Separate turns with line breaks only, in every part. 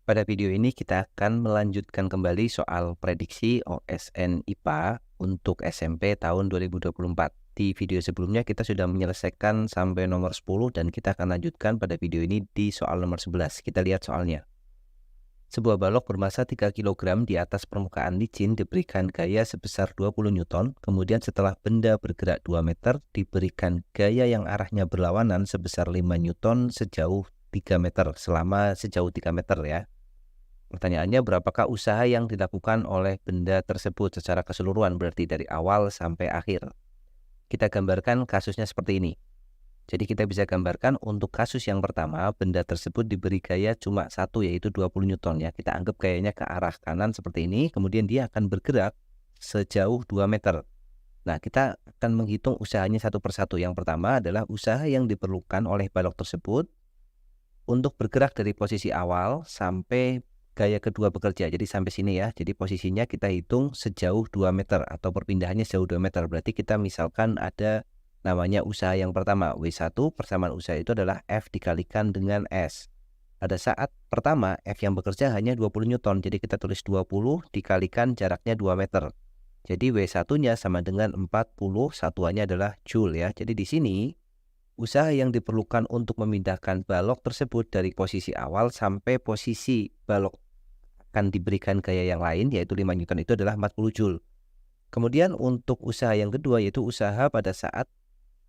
Pada video ini kita akan melanjutkan kembali soal prediksi OSN IPA untuk SMP tahun 2024. Di video sebelumnya kita sudah menyelesaikan sampai nomor 10 dan kita akan lanjutkan pada video ini di soal nomor 11. Kita lihat soalnya. Sebuah balok bermasa 3 kg di atas permukaan licin diberikan gaya sebesar 20 Newton, kemudian setelah benda bergerak 2 meter diberikan gaya yang arahnya berlawanan sebesar 5 Newton sejauh 3 meter, selama sejauh 3 meter ya. Pertanyaannya, berapakah usaha yang dilakukan oleh benda tersebut secara keseluruhan, berarti dari awal sampai akhir. Kita gambarkan kasusnya seperti ini. Jadi kita bisa gambarkan untuk kasus yang pertama, benda tersebut diberi gaya cuma satu, yaitu 20 Newton ya. Kita anggap gayanya ke arah kanan seperti ini, kemudian dia akan bergerak sejauh 2 meter. Nah, kita akan menghitung usahanya satu persatu. Yang pertama adalah usaha yang diperlukan oleh balok tersebut untuk bergerak dari posisi awal sampai gaya kedua bekerja. Jadi sampai sini ya. Jadi posisinya kita hitung sejauh 2 meter atau perpindahannya sejauh 2 meter. Berarti kita misalkan ada namanya usaha yang pertama, W1, persamaan usaha itu adalah F dikalikan dengan S. Pada saat pertama, F yang bekerja hanya 20 Newton. Jadi kita tulis 20 dikalikan jaraknya 2 meter. Jadi W1-nya sama dengan 40, satuannya adalah Joule ya. Jadi di sini usaha yang diperlukan untuk memindahkan balok tersebut dari posisi awal sampai posisi balok akan diberikan gaya yang lain, yaitu 5 Newton, itu adalah 40 Joule. Kemudian untuk usaha yang kedua, yaitu usaha pada saat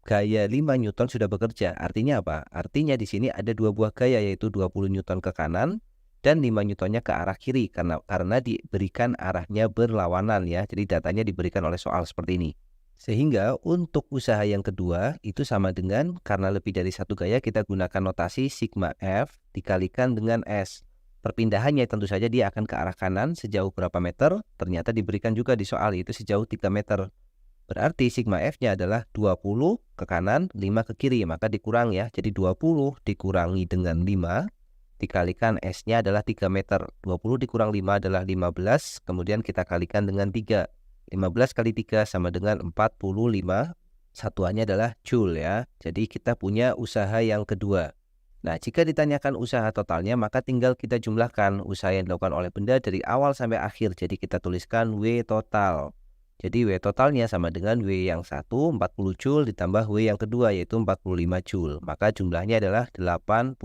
gaya 5 Newton sudah bekerja. Artinya apa? Artinya di sini ada dua buah gaya, yaitu 20 Newton ke kanan dan 5 Newtonnya ke arah kiri karena diberikan arahnya berlawanan ya. Jadi datanya diberikan oleh soal seperti ini. Sehingga untuk usaha yang kedua itu sama dengan, karena lebih dari satu gaya, kita gunakan notasi sigma F dikalikan dengan S. Perpindahannya tentu saja dia akan ke arah kanan sejauh berapa meter, ternyata diberikan juga di soal, itu sejauh 3 meter. Berarti sigma F-nya adalah 20 ke kanan, 5 ke kiri, maka dikurang ya. Jadi 20 dikurangi dengan 5, dikalikan S-nya adalah 3 meter. 20 dikurang 5 adalah 15, kemudian kita kalikan dengan 3. 15 kali 3 sama dengan 45, satuannya adalah Joule ya. Jadi kita punya usaha yang kedua. Nah, jika ditanyakan usaha totalnya, maka tinggal kita jumlahkan usaha yang dilakukan oleh benda dari awal sampai akhir. Jadi kita tuliskan W total. Jadi W totalnya sama dengan W yang satu, 40 Joule, ditambah W yang kedua, yaitu 45 Joule. Maka jumlahnya adalah 85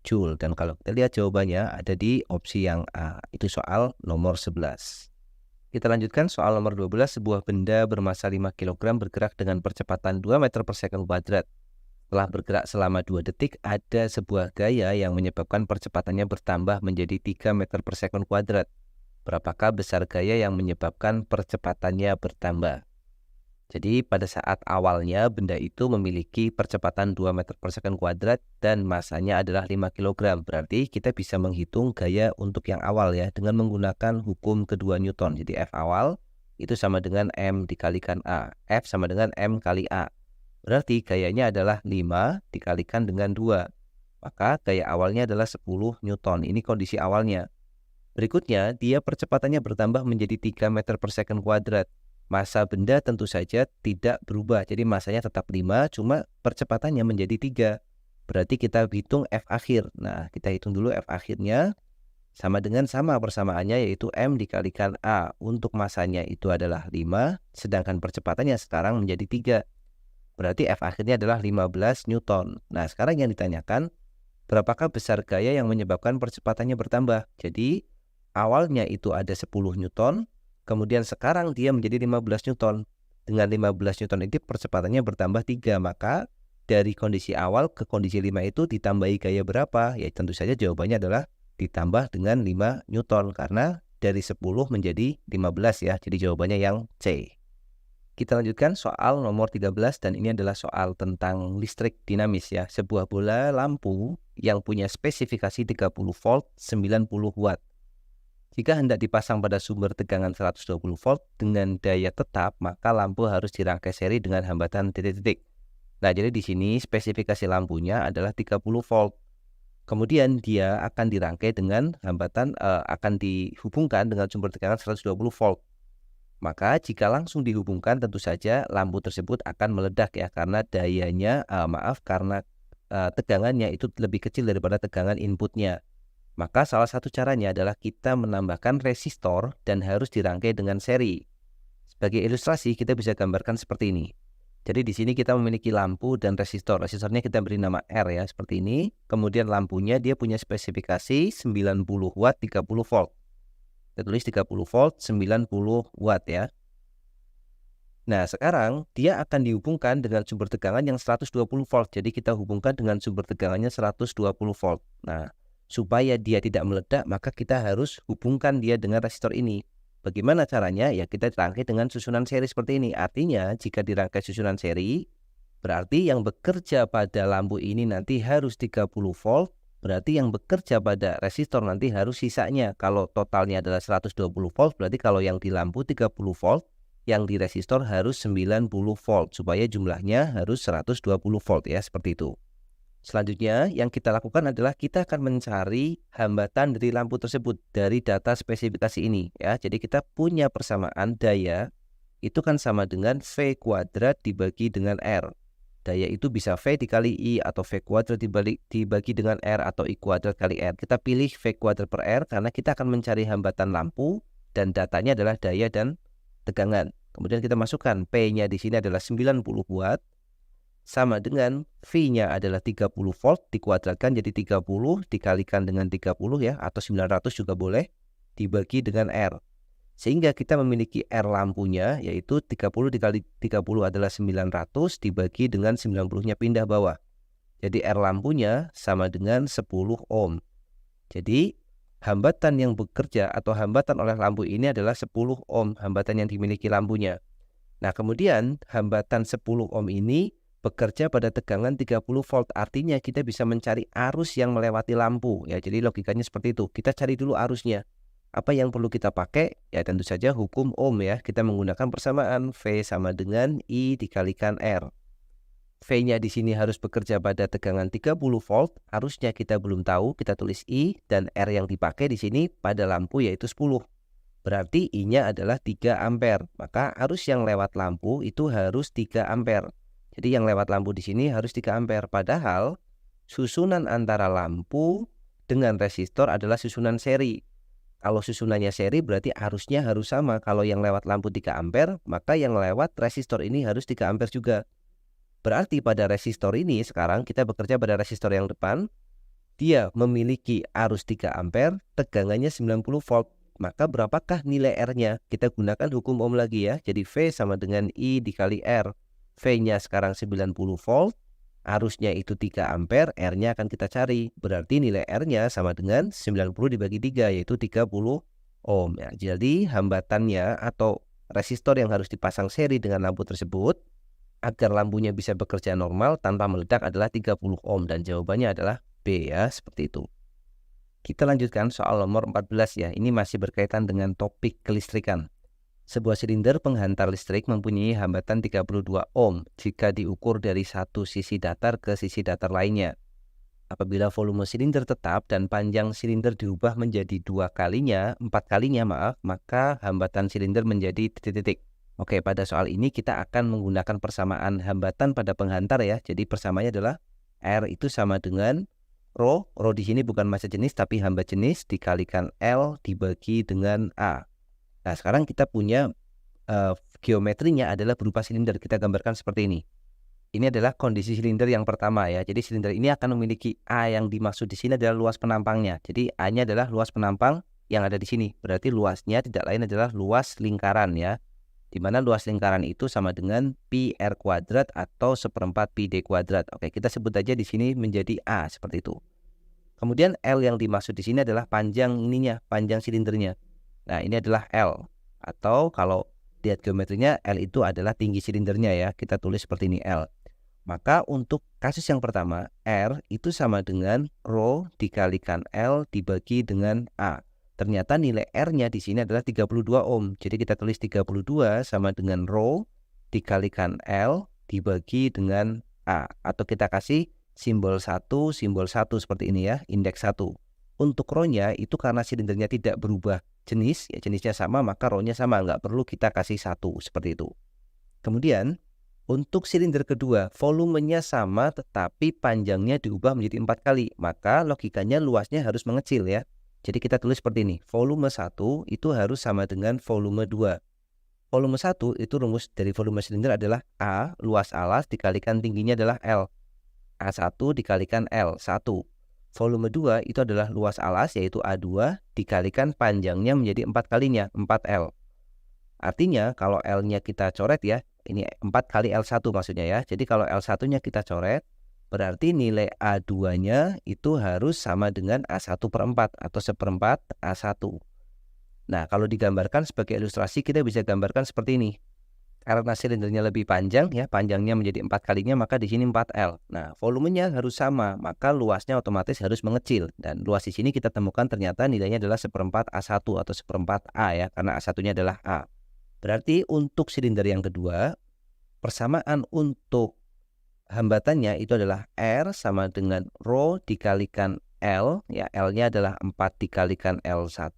Joule. Dan kalau kita lihat jawabannya ada di opsi yang A. Itu soal nomor 11. Kita lanjutkan soal nomor 12. Sebuah benda bermassa 5 kg bergerak dengan percepatan 2 meter per second kuadrat. Setelah bergerak selama 2 detik, ada sebuah gaya yang menyebabkan percepatannya bertambah menjadi 3 meter per second kuadrat. Berapakah besar gaya yang menyebabkan percepatannya bertambah? Jadi pada saat awalnya benda itu memiliki percepatan 2 meter per second kuadrat dan masanya adalah 5 kg. Berarti kita bisa menghitung gaya untuk yang awal ya dengan menggunakan hukum kedua Newton. Jadi F awal itu sama dengan M dikalikan A. F sama dengan M kali A. Berarti gayanya adalah 5 dikalikan dengan 2. Maka gaya awalnya adalah 10 Newton. Ini kondisi awalnya. Berikutnya, dia percepatannya bertambah menjadi 3 meter per second kuadrat. Massa benda tentu saja tidak berubah. Jadi massanya tetap 5, cuma percepatannya menjadi 3. Berarti kita hitung F akhir. Nah, kita hitung dulu F akhirnya. Sama persamaannya, yaitu M dikalikan A. Untuk massanya itu adalah 5, sedangkan percepatannya sekarang menjadi 3. Berarti F akhirnya adalah 15 Newton. Nah, sekarang yang ditanyakan, berapakah besar gaya yang menyebabkan percepatannya bertambah? Jadi awalnya itu ada 10 Newton, kemudian sekarang dia menjadi 15 Newton. Dengan 15 Newton itu percepatannya bertambah 3, maka dari kondisi awal ke kondisi 5 itu ditambahi gaya berapa? Ya tentu saja jawabannya adalah ditambah dengan 5 Newton, karena dari 10 menjadi 15 ya. Jadi jawabannya yang C. Kita lanjutkan soal nomor 13 dan ini adalah soal tentang listrik dinamis ya. Sebuah bola lampu yang punya spesifikasi 30 volt 90 watt. Jika hendak dipasang pada sumber tegangan 120 volt dengan daya tetap, maka lampu harus dirangkai seri dengan hambatan titik-titik. Nah, jadi di sini spesifikasi lampunya adalah 30 volt. Kemudian dia akan dirangkai dengan hambatan akan dihubungkan dengan sumber tegangan 120 volt. Maka jika langsung dihubungkan tentu saja lampu tersebut akan meledak ya, karena dayanya karena tegangannya itu lebih kecil daripada tegangan inputnya. Maka salah satu caranya adalah kita menambahkan resistor dan harus dirangkai dengan seri. Sebagai ilustrasi kita bisa gambarkan seperti ini. Jadi di sini kita memiliki lampu dan resistor. Resistornya kita beri nama R ya, seperti ini. Kemudian lampunya dia punya spesifikasi 90 watt 30 volt. Kita tulis 30 volt 90 watt ya. Nah, sekarang dia akan dihubungkan dengan sumber tegangan yang 120 volt. Jadi kita hubungkan dengan sumber tegangannya 120 volt. Nah, supaya dia tidak meledak, maka kita harus hubungkan dia dengan resistor ini. Bagaimana caranya? Ya kita rangkai dengan susunan seri seperti ini. Artinya jika dirangkai susunan seri, berarti yang bekerja pada lampu ini nanti harus 30 volt. Berarti yang bekerja pada resistor nanti harus sisanya. Kalau totalnya adalah 120 volt, berarti kalau yang di lampu 30 volt, yang di resistor harus 90 volt. Supaya jumlahnya harus 120 volt ya, seperti itu. Selanjutnya yang kita lakukan adalah kita akan mencari hambatan dari lampu tersebut dari data spesifikasi ini ya. Jadi kita punya persamaan daya itu kan sama dengan V kuadrat dibagi dengan R. Daya itu bisa V dikali I atau V kuadrat dibagi dengan R atau I kuadrat kali R. Kita pilih V kuadrat per R karena kita akan mencari hambatan lampu dan datanya adalah daya dan tegangan. Kemudian kita masukkan P-nya di sini adalah 90 watt. Sama dengan V-nya adalah 30 volt dikuadratkan jadi 30 dikalikan dengan 30 ya, atau 900 juga boleh, dibagi dengan R. Sehingga kita memiliki R lampunya yaitu 30 dikali 30 adalah 900 dibagi dengan 90-nya pindah bawah. Jadi R lampunya sama dengan 10 ohm. Jadi hambatan yang bekerja atau hambatan oleh lampu ini adalah 10 ohm hambatan yang dimiliki lampunya. Nah kemudian hambatan 10 ohm ini bekerja pada tegangan 30 volt. Artinya kita bisa mencari arus yang melewati lampu ya. Jadi logikanya seperti itu. Kita cari dulu arusnya. Apa yang perlu kita pakai? Ya tentu saja hukum Ohm ya. Kita menggunakan persamaan V sama dengan I dikalikan R. V-nya di sini harus bekerja pada tegangan 30 volt. Arusnya kita belum tahu. Kita tulis I dan R yang dipakai di sini pada lampu yaitu 10. Berarti I-nya adalah 3 ampere. Maka arus yang lewat lampu itu harus 3 ampere. Jadi yang lewat lampu di sini harus 3 ampere. Padahal susunan antara lampu dengan resistor adalah susunan seri. Kalau susunannya seri berarti arusnya harus sama. Kalau yang lewat lampu 3 ampere, maka yang lewat resistor ini harus 3 ampere juga. Berarti pada resistor ini sekarang kita bekerja pada resistor yang depan. Dia memiliki arus 3 ampere, tegangannya 90 volt. Maka berapakah nilai R-nya? Kita gunakan hukum Ohm lagi ya. Jadi V sama dengan I dikali R. V-nya sekarang 90 volt, arusnya itu 3 ampere, R-nya akan kita cari. Berarti nilai R-nya sama dengan 90 dibagi 3, yaitu 30 ohm. Ya, jadi hambatannya atau resistor yang harus dipasang seri dengan lampu tersebut, agar lampunya bisa bekerja normal tanpa meledak adalah 30 ohm. Dan jawabannya adalah B ya, seperti itu. Kita lanjutkan soal nomor 14 ya. Ini masih berkaitan dengan topik kelistrikan. Sebuah silinder penghantar listrik mempunyai hambatan 32 ohm jika diukur dari satu sisi datar ke sisi datar lainnya. Apabila volume silinder tetap dan panjang silinder diubah menjadi 4 kalinya, maka hambatan silinder menjadi titik-titik. Oke, pada soal ini kita akan menggunakan persamaan hambatan pada penghantar ya. Jadi persamaannya adalah R itu sama dengan Rho. Rho di sini bukan massa jenis tapi hamba jenis dikalikan L dibagi dengan A. Nah, sekarang kita punya geometrinya adalah berupa silinder. Kita gambarkan seperti ini. Ini adalah kondisi silinder yang pertama ya. Jadi silinder ini akan memiliki A yang dimaksud di sini adalah luas penampangnya. Jadi A-nya adalah luas penampang yang ada di sini. Berarti luasnya tidak lain adalah luas lingkaran ya. Di mana luas lingkaran itu sama dengan pi R kuadrat atau 1/4 pi D kuadrat. Oke, kita sebut aja di sini menjadi A seperti itu. Kemudian L yang dimaksud di sini adalah panjang ininya, panjang silindernya. Nah, ini adalah L. Atau kalau lihat geometrinya, L itu adalah tinggi silindernya ya. Kita tulis seperti ini L. Maka untuk kasus yang pertama, R itu sama dengan Rho dikalikan L dibagi dengan A. Ternyata nilai R-nya di sini adalah 32 ohm. Jadi kita tulis 32 sama dengan Rho dikalikan L dibagi dengan A. Atau kita kasih simbol 1 seperti ini ya, indeks 1. Untuk Rho-nya itu karena silindernya tidak berubah jenis, ya jenisnya sama, maka Rho-nya sama, nggak perlu kita kasih 1 seperti itu. Kemudian Untuk silinder kedua, volumenya sama tetapi panjangnya diubah menjadi 4 kali. Maka logikanya luasnya harus mengecil ya. Jadi kita tulis seperti ini. Volume 1 itu harus sama dengan volume 2. Volume 1 itu rumus dari volume silinder adalah A, luas alas dikalikan tingginya adalah L. A1 dikalikan L1. Volume 2 itu adalah luas alas yaitu A2 dikalikan panjangnya menjadi 4 kalinya, 4L. Artinya kalau L-nya kita coret ya, ini 4 kali L1 maksudnya ya. Jadi kalau L1-nya kita coret, berarti nilai A2-nya itu harus sama dengan A1 per 4 atau seperempat A1. Nah, kalau digambarkan sebagai ilustrasi kita bisa gambarkan seperti ini. Karena silindernya lebih panjang ya, panjangnya menjadi 4 kalinya, maka di sini 4L. Nah, volumenya harus sama, maka luasnya otomatis harus mengecil. Dan luas di sini kita temukan ternyata nilainya adalah seperempat A1 atau seperempat A ya, karena A1-nya adalah A. Berarti untuk silinder yang kedua, persamaan untuk hambatannya itu adalah R sama dengan Rho dikalikan L, ya L-nya adalah 4 dikalikan L1,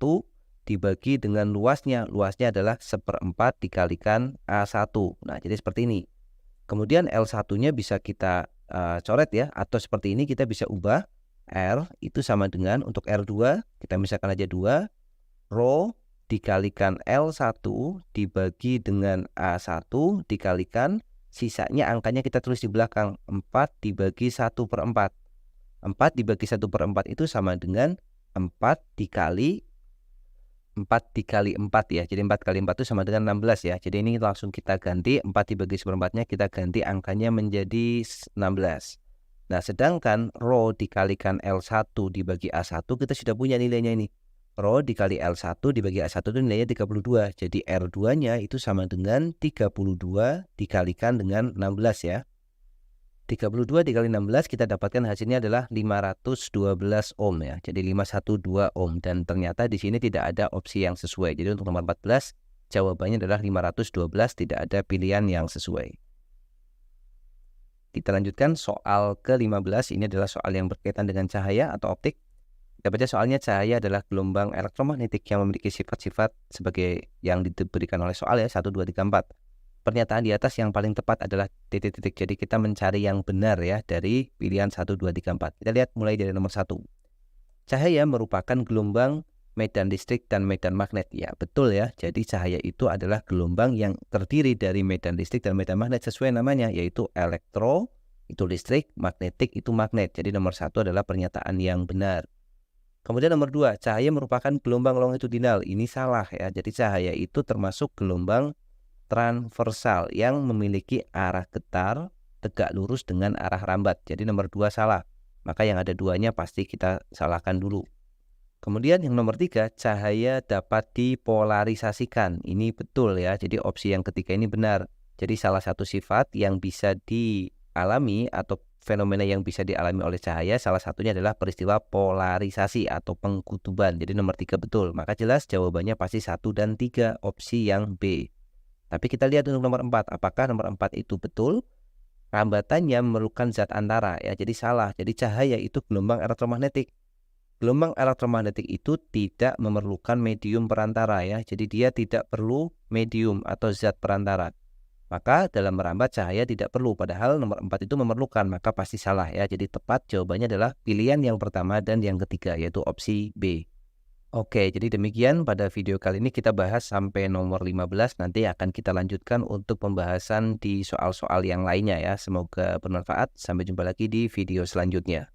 dibagi dengan luasnya adalah seperempat dikalikan A1. Nah, jadi seperti ini. Kemudian L1-nya bisa kita coret ya, atau seperti ini kita bisa ubah. R itu sama dengan untuk R2, kita misalkan aja 2, Rho dikalikan L1 dibagi dengan A1 dikalikan, sisanya angkanya kita tulis di belakang, 4 dibagi 1 per 4. 4 dibagi 1 per 4 itu sama dengan 4 dikali 4 ya. Jadi 4 kali 4 itu sama dengan 16 ya. Jadi ini langsung kita ganti, 4 dibagi seperempatnya kita ganti angkanya menjadi 16. Nah, sedangkan Rho dikalikan L1 dibagi A1 kita sudah punya nilainya ini. Rho dikali L1 dibagi A1 itu nilainya 32. Jadi R2-nya itu sama dengan 32 dikalikan dengan 16 ya. 32 dikali 16 kita dapatkan hasilnya adalah 512 ohm ya. Jadi 512 ohm dan ternyata di sini tidak ada opsi yang sesuai. Jadi untuk nomor 14 jawabannya adalah 512, tidak ada pilihan yang sesuai. Kita lanjutkan soal ke-15. Ini adalah soal yang berkaitan dengan cahaya atau optik. Kita baca soalnya, cahaya adalah gelombang elektromagnetik yang memiliki sifat-sifat sebagai yang diberikan oleh soal ya, 1, 2, 3, 4. Pernyataan di atas yang paling tepat adalah titik-titik. Jadi kita mencari yang benar ya dari pilihan 1, 2, 3, 4. Kita lihat mulai dari nomor 1. Cahaya merupakan gelombang medan listrik dan medan magnet. Ya, betul ya. Jadi cahaya itu adalah gelombang yang terdiri dari medan listrik dan medan magnet sesuai namanya, yaitu elektro itu listrik, magnetik itu magnet. Jadi nomor 1 adalah pernyataan yang benar. Kemudian nomor 2, cahaya merupakan gelombang longitudinal. Ini salah ya. Jadi cahaya itu termasuk gelombang transversal yang memiliki arah getar tegak lurus dengan arah rambat. Jadi nomor 2 salah. Maka yang ada duanya pasti kita salahkan dulu. Kemudian yang nomor 3, cahaya dapat dipolarisasikan. Ini betul ya. Jadi opsi yang ketiga ini benar. Jadi salah satu sifat yang bisa dialami atau fenomena yang bisa dialami oleh cahaya salah satunya adalah peristiwa polarisasi atau pengkutuban. Jadi nomor 3 betul. Maka jelas jawabannya pasti 1 dan 3, opsi yang B. Tapi kita lihat untuk nomor 4, apakah nomor 4 itu betul? Rambatannya memerlukan zat antara ya, jadi salah. Jadi cahaya itu gelombang elektromagnetik. Gelombang elektromagnetik itu tidak memerlukan medium perantara ya, jadi dia tidak perlu medium atau zat perantara. Maka dalam merambat cahaya tidak perlu, padahal nomor 4 itu memerlukan, maka pasti salah ya. Jadi tepat jawabannya adalah pilihan yang pertama dan yang ketiga, yaitu opsi B. Oke, jadi demikian pada video kali ini kita bahas sampai nomor 15. Nanti akan kita lanjutkan untuk pembahasan di soal-soal yang lainnya ya. Semoga bermanfaat. Sampai jumpa lagi di video selanjutnya.